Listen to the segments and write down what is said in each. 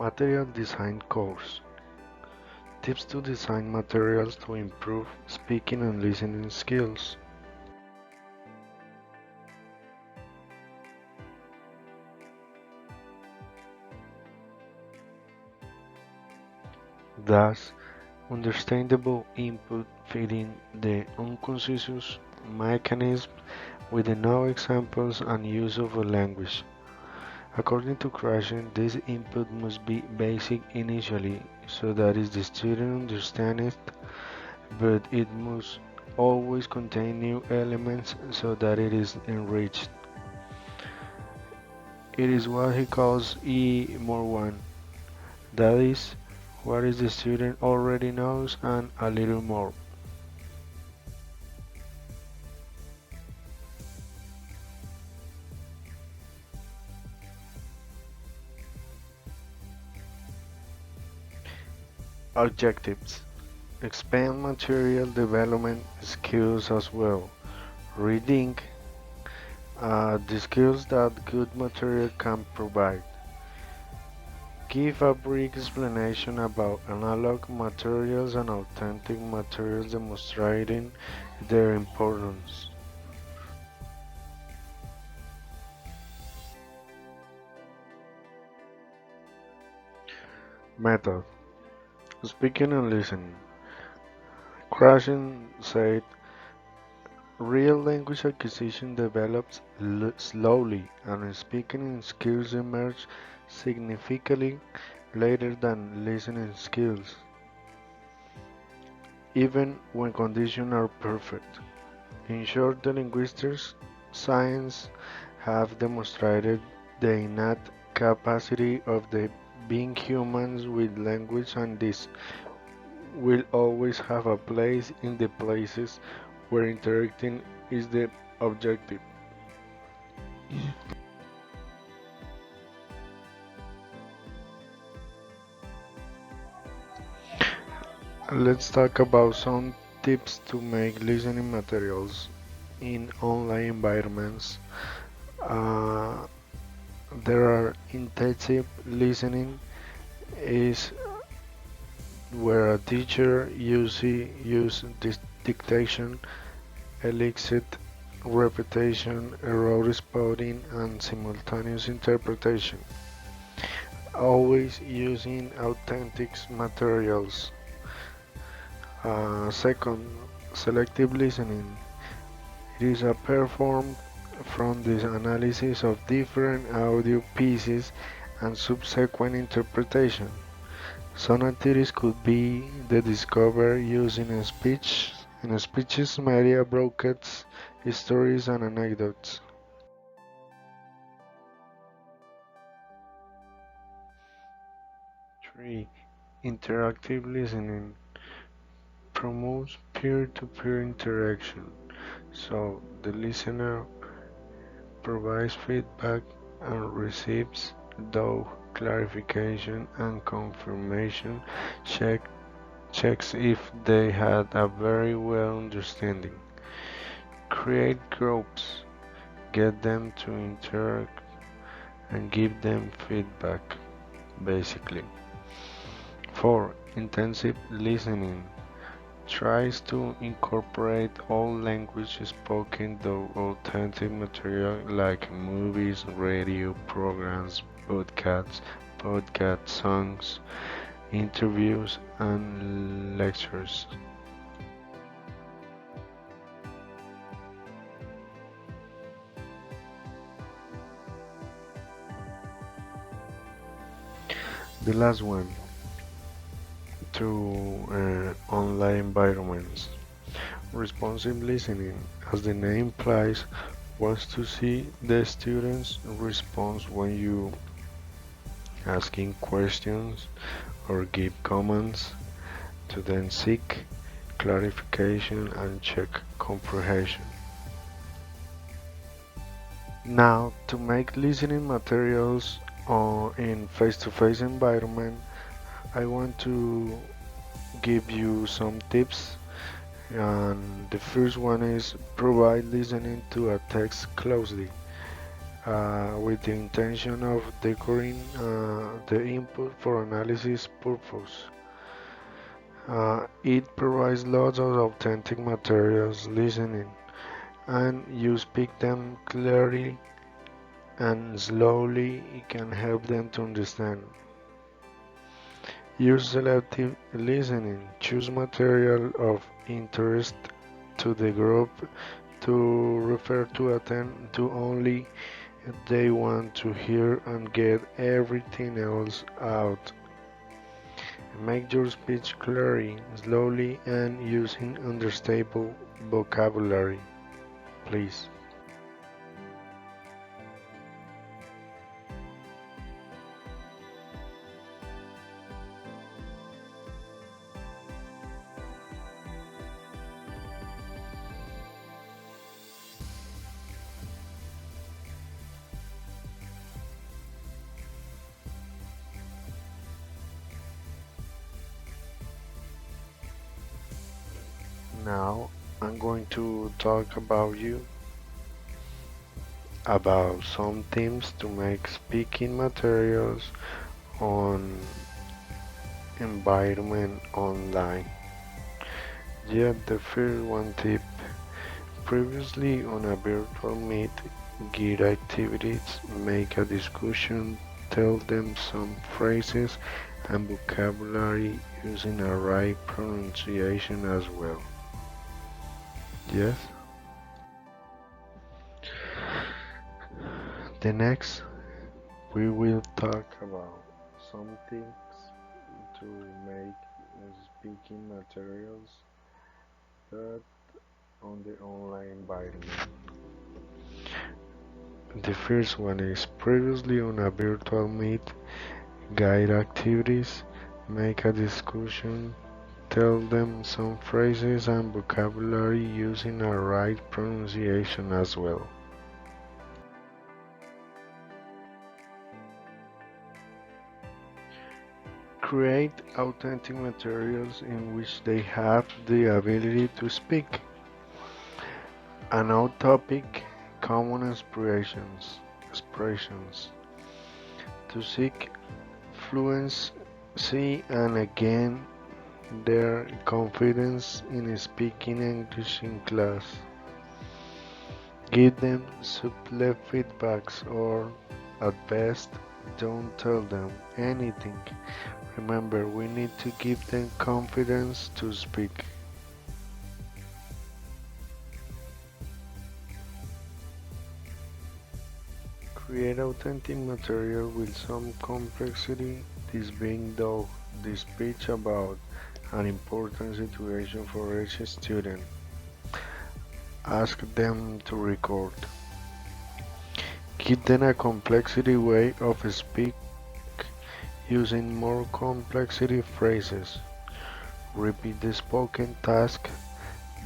Material Design course. Tips to design materials to improve speaking and listening skills. Thus, understandable input fitting the unconscious mechanism with no examples and use of a language. According to Krashen, this input must be basic initially so that the student understands it, but it must always contain new elements so that it is enriched. It is what he calls E more one, that is, what is the student already knows and a little more. Objectives. Expand material development skills as well. Reading the skills that good material can provide. Give a brief explanation about analog materials and authentic materials demonstrating their importance. Method. Speaking and listening. Krashen said real language acquisition develops slowly and speaking skills emerge significantly later than listening skills, even when conditions are perfect. In short, the linguistics science have demonstrated the innate capacity of the being humans with language, and this will always have a place in the places where interacting is the objective. Let's talk about some tips to make listening materials in online environments. Uh, there are intensive listening is where a teacher use this dictation, elicit repetition, error spotting, and simultaneous interpretation. Always using authentic materials. Second, selective listening. It is a performed from the analysis of different audio pieces and subsequent interpretation. Some activities could be the discovery using speeches, media broadcasts, stories, and anecdotes. 3. Interactive listening promotes peer-to-peer interaction, so the listener provides feedback and receives though clarification and confirmation check, checks if they had a very well understanding. Create groups, get them to interact and give them feedback, basically. 4. Intensive listening tries to incorporate all language spoken though authentic material like movies, radio programs, podcast songs, interviews, and lectures. The last one, to online environments. Responsive listening, as the name implies, wants to see the student's response when you asking questions or give comments to then seek clarification and check comprehension. Now, to make listening materials in face-to-face environment, I want to give you some tips. And the first one is provide listening to a text closely. with the intention of decorating the input for analysis purpose. It provides lots of authentic materials listening, and you speak them clearly and slowly. It can help them to understand. Use selective listening. Choose material of interest to the group to refer to attend to only they want to hear and get everything else out. Make your speech clearly, slowly, and using understandable vocabulary, please. Now, I'm going to talk about some tips to make speaking materials on environment online. Yet the first one tip previously on a virtual meet, gear activities, make a discussion, tell them some phrases and vocabulary using a right pronunciation as well. Yes. The next, we will talk about some tips to make speaking materials but on the online environment. The first one is previously on a virtual meet, guide activities, make a discussion, tell them some phrases and vocabulary using a right pronunciation as well. Create authentic materials in which they have the ability to speak. An out topic, common expressions to seek fluency and again their confidence in speaking English in class. Give them subtle feedbacks or, at best, don't tell them anything. Remember, we need to give them confidence to speak. Create authentic material with some complexity, this being though the speech about an important situation for each student. Ask them to record. Give them a complexity way of speak using more complexity phrases. Repeat the spoken task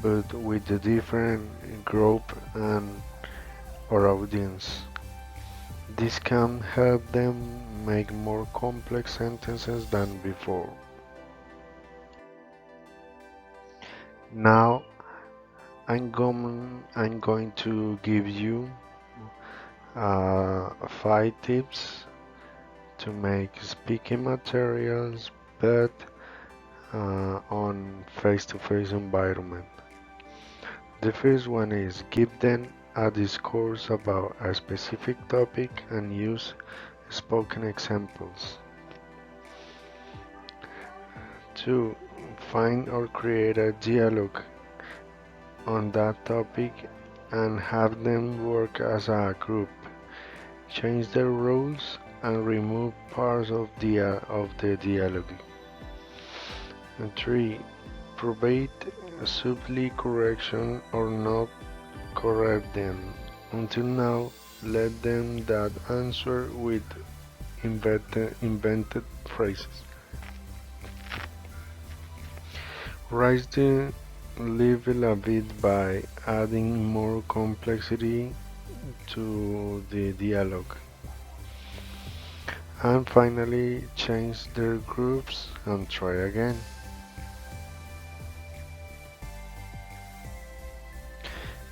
but with a different group and or audience. This can help them make more complex sentences than before. Now I'm going to give you 5 tips to make speaking materials but on face-to-face environment. The first one is give them a discourse about a specific topic and use spoken examples. 2. Find or create a dialogue on that topic and have them work as a group. Change the rules and remove parts of the dialogue. And 3. Provide subtly correction or not correct them. Until now, let them that answer with invented phrases. Raise the level a bit by adding more complexity to the dialogue. And finally, change their groups and try again.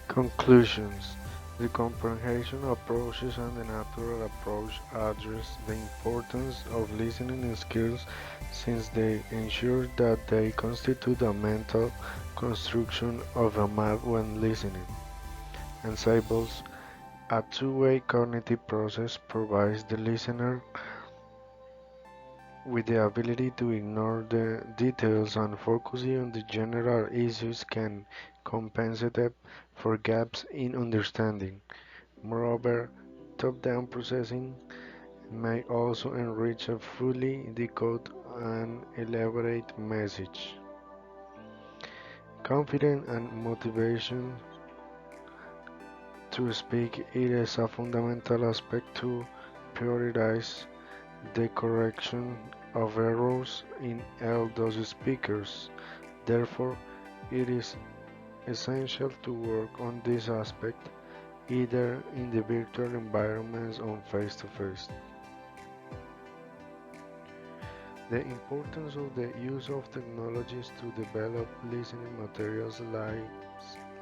Conclusions. The comprehension approaches and the natural approach address the importance of listening skills since they ensure that they constitute a mental construction of a map when listening. Ensembles, a two-way cognitive process, provides the listener with the ability to ignore the details and focusing on the general issues can compensate for gaps in understanding. Moreover, top-down processing may also enrich a fully decode and elaborate message. Confidence and motivation to speak it is a fundamental aspect to prioritize the correction of errors in all those speakers. Therefore, it is essential to work on this aspect either in the virtual environments or face-to-face. The importance of the use of technologies to develop listening materials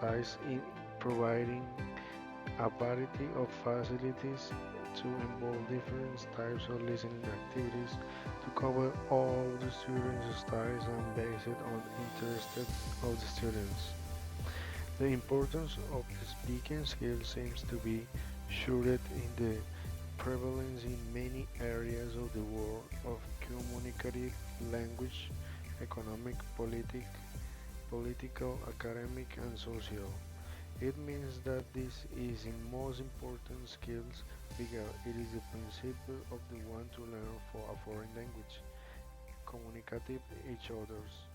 lies in providing a variety of facilities to involve different types of listening activities to cover all the students' styles and based on interests of the students. The importance of the speaking skill seems to be shrouded in the prevalence in many areas of the world of communicative language, economic, political, academic, and social. It means that this is the most important skills because it is the principle of the one to learn for a foreign language, communicative each others.